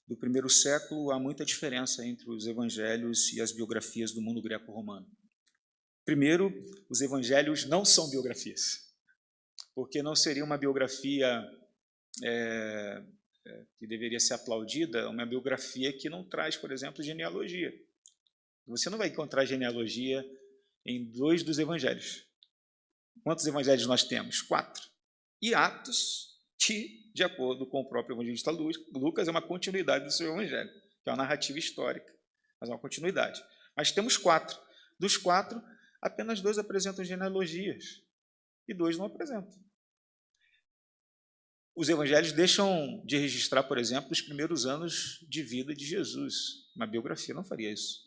do primeiro século, há muita diferença entre os evangelhos e as biografias do mundo greco-romano. Primeiro, os evangelhos não são biografias, porque não seria uma biografia que deveria ser aplaudida, uma biografia que não traz, por exemplo, genealogia. Você não vai encontrar genealogia em 2 dos evangelhos. Quantos evangelhos nós temos? 4. E Atos, que, de acordo com o próprio evangelista Lucas, é uma continuidade do seu evangelho, que é uma narrativa histórica, mas é uma continuidade. Mas temos 4. Dos 4, apenas 2 apresentam genealogias e 2 não apresentam. Os evangelhos deixam de registrar, por exemplo, os primeiros anos de vida de Jesus. Uma biografia não faria isso.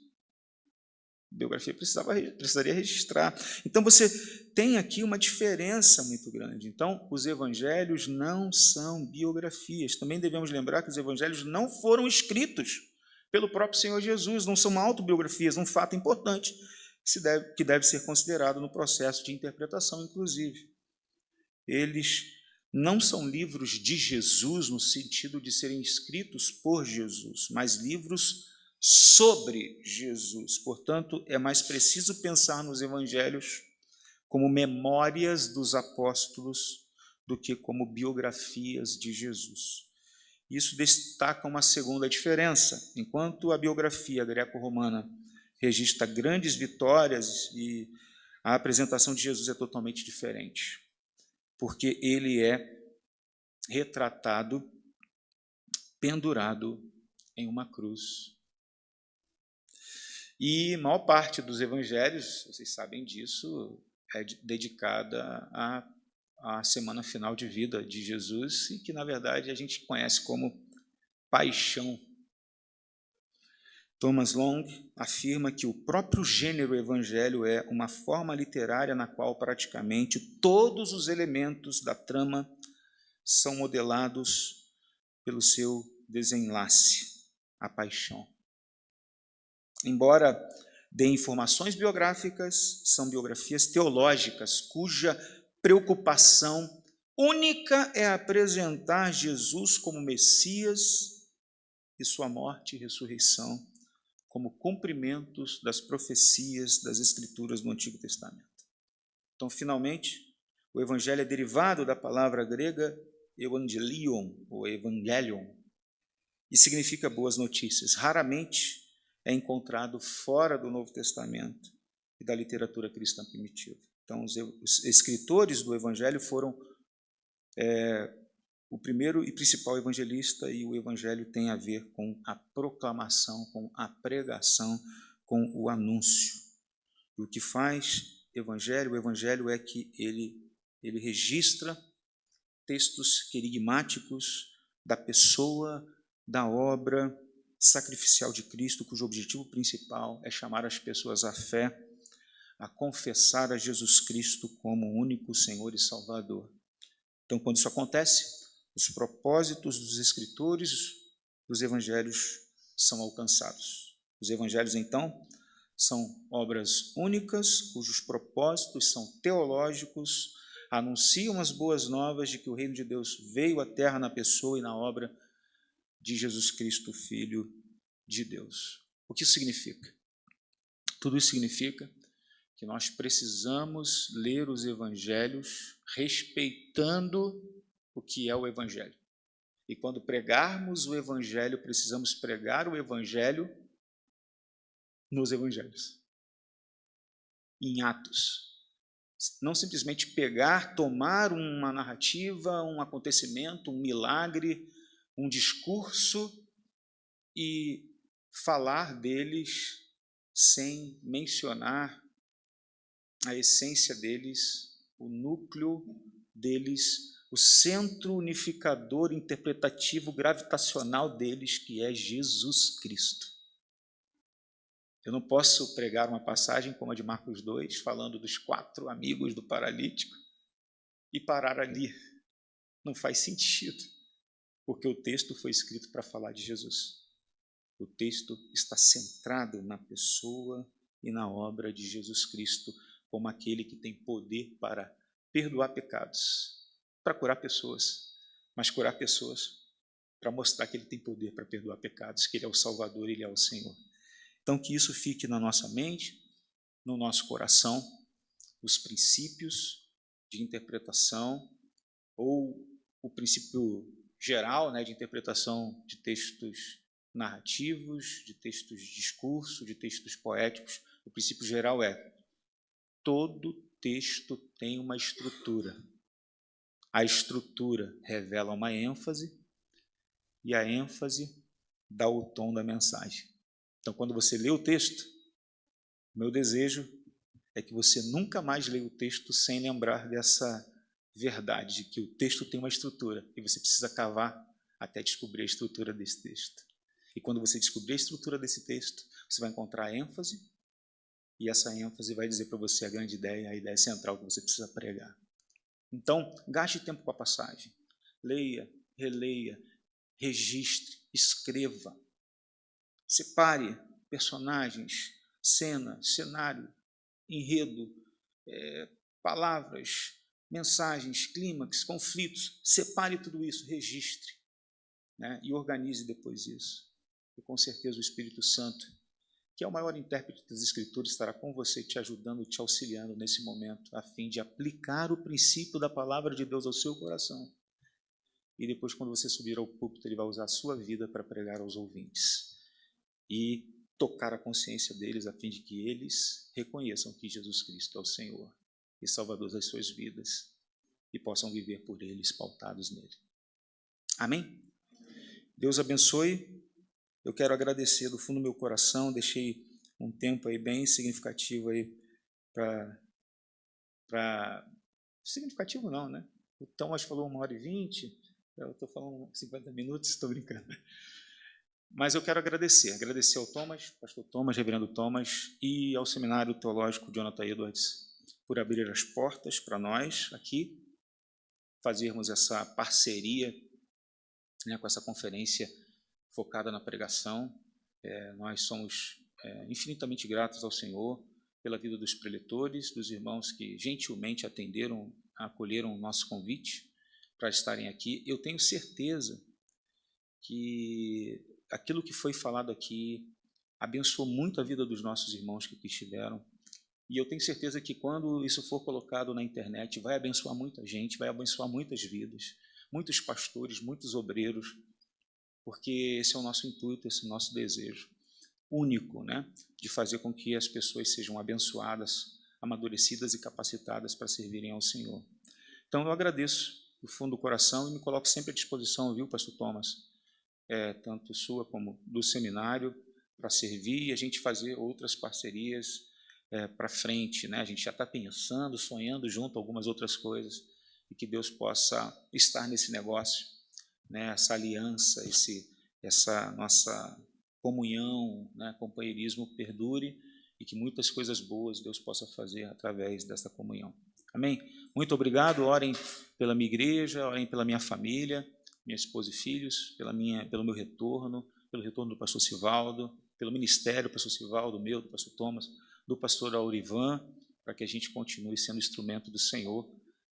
A biografia precisaria registrar. Então, você tem aqui uma diferença muito grande. Então, os evangelhos não são biografias. Também devemos lembrar que os evangelhos não foram escritos pelo próprio Senhor Jesus, não são autobiografias, um fato importante que deve ser considerado no processo de interpretação, inclusive. Eles não são livros de Jesus no sentido de serem escritos por Jesus, mas livros sobre Jesus. Portanto, é mais preciso pensar nos evangelhos como memórias dos apóstolos do que como biografias de Jesus. Isso destaca uma segunda diferença. Enquanto a biografia greco-romana registra grandes vitórias, e a apresentação de Jesus é totalmente diferente, porque ele é retratado pendurado em uma cruz. E a maior parte dos evangelhos, vocês sabem disso, é dedicada à semana final de vida de Jesus, e que, na verdade, a gente conhece como paixão. Thomas Long afirma que o próprio gênero evangelho é uma forma literária na qual praticamente todos os elementos da trama são modelados pelo seu desenlace, a paixão. Embora dê informações biográficas, são biografias teológicas, cuja preocupação única é apresentar Jesus como Messias e sua morte e ressurreição como cumprimentos das profecias das Escrituras do Antigo Testamento. Então, finalmente, o Evangelho é derivado da palavra grega evangelion, ou evangelion, e significa boas notícias. Raramente é encontrado fora do Novo Testamento e da literatura cristã primitiva. Então, os escritores do Evangelho foram o primeiro e principal evangelista, e o Evangelho tem a ver com a proclamação, com a pregação, com o anúncio. E o que faz o Evangelho é que ele registra textos querigmáticos da pessoa, da obra sacrificial de Cristo, cujo objetivo principal é chamar as pessoas à fé, a confessar a Jesus Cristo como o único Senhor e Salvador. Então, quando isso acontece, os propósitos dos escritores dos evangelhos são alcançados. Os evangelhos, então, são obras únicas, cujos propósitos são teológicos, anunciam as boas novas de que o reino de Deus veio à terra na pessoa e na obra de Jesus Cristo, Filho de Deus. O que isso significa? Tudo isso significa que nós precisamos ler os evangelhos respeitando o que é o evangelho. E quando pregarmos o evangelho, precisamos pregar o evangelho nos evangelhos, em Atos. Não simplesmente pegar, tomar uma narrativa, um acontecimento, um milagre, um discurso e falar deles sem mencionar a essência deles, o núcleo deles, o centro unificador, interpretativo, gravitacional deles, que é Jesus Cristo. Eu não posso pregar uma passagem como a de Marcos 2, falando dos 4 amigos do paralítico, e parar ali. Não faz sentido, porque o texto foi escrito para falar de Jesus. O texto está centrado na pessoa e na obra de Jesus Cristo, como aquele que tem poder para perdoar pecados, para curar pessoas, mas curar pessoas para mostrar que ele tem poder para perdoar pecados, que ele é o Salvador, ele é o Senhor. Então, que isso fique na nossa mente, no nosso coração, os princípios de interpretação, ou o princípio geral, de interpretação de textos narrativos, de textos de discurso, de textos poéticos. O princípio geral é: todo texto tem uma estrutura. A estrutura revela uma ênfase e a ênfase dá o tom da mensagem. Então, quando você lê o texto, meu desejo é que você nunca mais leia o texto sem lembrar dessa verdade, de que o texto tem uma estrutura e você precisa cavar até descobrir a estrutura desse texto. E quando você descobrir a estrutura desse texto, você vai encontrar a ênfase, e essa ênfase vai dizer para você a grande ideia, a ideia central que você precisa pregar. Então, gaste tempo com a passagem. Leia, releia, registre, escreva. Separe personagens, cena, cenário, enredo, palavras, mensagens, clímax, conflitos. Separe tudo isso, registre, e organize depois isso. E com certeza o Espírito Santo, que é o maior intérprete das Escrituras, estará com você, te ajudando, te auxiliando nesse momento, a fim de aplicar o princípio da palavra de Deus ao seu coração. E depois, quando você subir ao púlpito, ele vai usar a sua vida para pregar aos ouvintes e tocar a consciência deles, a fim de que eles reconheçam que Jesus Cristo é o Senhor e Salvador das suas vidas e possam viver por eles, pautados nele. Amém? Deus abençoe. Eu quero agradecer do fundo do meu coração, deixei um tempo aí bem significativo aí significativo não, né? O Thomas falou 1h20, eu estou falando 50 minutos, estou brincando. Mas eu quero agradecer ao Thomas, pastor Thomas, reverendo Thomas, e ao Seminário Teológico Jonathan Edwards, por abrir as portas para nós aqui, fazermos essa parceria, com essa conferência focada na pregação. Nós somos infinitamente gratos ao Senhor pela vida dos preletores, dos irmãos que gentilmente acolheram o nosso convite para estarem aqui. Eu tenho certeza que aquilo que foi falado aqui abençoou muito a vida dos nossos irmãos que aqui estiveram. E eu tenho certeza que quando isso for colocado na internet, vai abençoar muita gente, vai abençoar muitas vidas, muitos pastores, muitos obreiros, porque esse é o nosso intuito, esse é o nosso desejo único, de fazer com que as pessoas sejam abençoadas, amadurecidas e capacitadas para servirem ao Senhor. Então, eu agradeço do fundo do coração e me coloco sempre à disposição, viu, pastor Thomas? Tanto sua como do seminário, para servir e a gente fazer outras parcerias para frente. A gente já está pensando, sonhando junto algumas outras coisas, e que Deus possa estar nesse negócio, essa aliança, essa nossa comunhão, companheirismo perdure, e que muitas coisas boas Deus possa fazer através dessa comunhão. Amém? Muito obrigado, orem pela minha igreja, orem pela minha família, minha esposa e filhos, pelo meu retorno, pelo retorno do pastor Sivaldo, pelo ministério do pastor Sivaldo, do pastor Thomas, do pastor Aurivan, para que a gente continue sendo instrumento do Senhor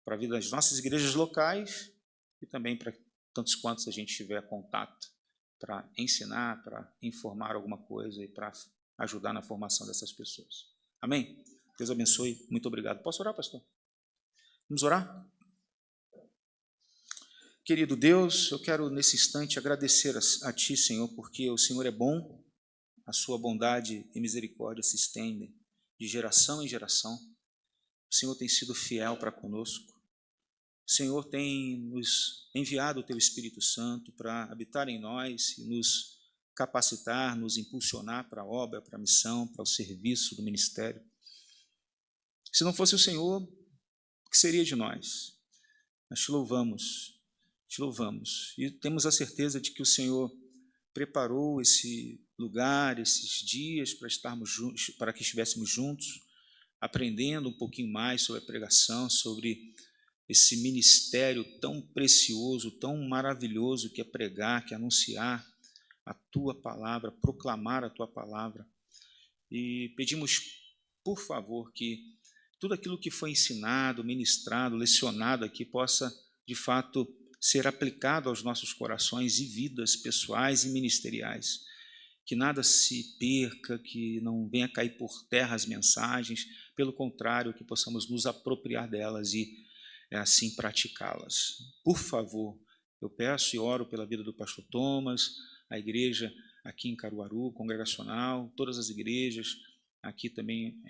para a vida das nossas igrejas locais e também para tantos quantos a gente tiver contato, para ensinar, para informar alguma coisa e para ajudar na formação dessas pessoas. Amém? Deus abençoe. Muito obrigado. Posso orar, pastor? Vamos orar? Querido Deus, eu quero nesse instante agradecer a Ti, Senhor, porque o Senhor é bom, a Sua bondade e misericórdia se estendem de geração em geração. O Senhor tem sido fiel para conosco. O Senhor tem nos enviado o Teu Espírito Santo para habitar em nós e nos capacitar, nos impulsionar para a obra, para a missão, para o serviço do ministério. Se não fosse o Senhor, o que seria de nós? Nós te louvamos e temos a certeza de que o Senhor preparou esse lugar, esses dias para estarmos juntos, para que estivéssemos juntos, aprendendo um pouquinho mais sobre a pregação, sobre esse ministério tão precioso, tão maravilhoso que é pregar, que é anunciar a Tua palavra, proclamar a Tua palavra. E pedimos, por favor, que tudo aquilo que foi ensinado, ministrado, lecionado aqui possa, de fato, ser aplicado aos nossos corações e vidas pessoais e ministeriais. Que nada se perca, que não venha cair por terra as mensagens, pelo contrário, que possamos nos apropriar delas e assim praticá-las. Por favor, eu peço e oro pela vida do pastor Thomas, a igreja aqui em Caruaru, congregacional, todas as igrejas aqui também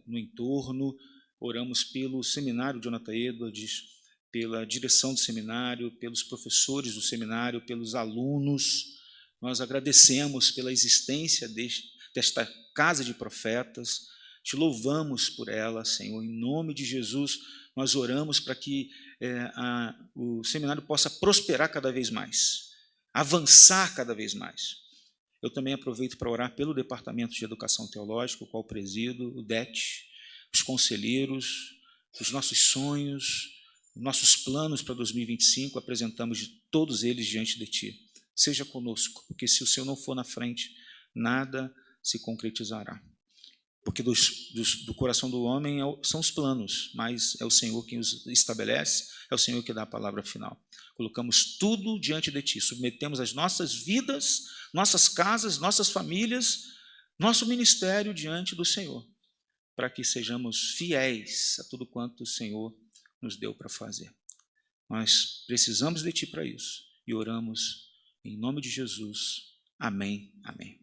no entorno. Oramos pelo seminário Jonathan Edwards, pela direção do seminário, pelos professores do seminário, pelos alunos. Nós agradecemos pela existência desta casa de profetas, te louvamos por ela, Senhor. Em nome de Jesus, nós oramos para que o seminário possa prosperar cada vez mais, avançar cada vez mais. Eu também aproveito para orar pelo Departamento de Educação Teológica, o qual presido, o DET, os conselheiros, os nossos sonhos, nossos planos para 2025, apresentamos todos eles diante de Ti. Seja conosco, porque se o Senhor não for na frente, nada se concretizará. Porque do coração do homem são os planos, mas é o Senhor quem os estabelece, é o Senhor que dá a palavra final. Colocamos tudo diante de Ti, submetemos as nossas vidas, nossas casas, nossas famílias, nosso ministério diante do Senhor, para que sejamos fiéis a tudo quanto o Senhor nos deu para fazer. Nós precisamos de Ti para isso e oramos em nome de Jesus. Amém. Amém.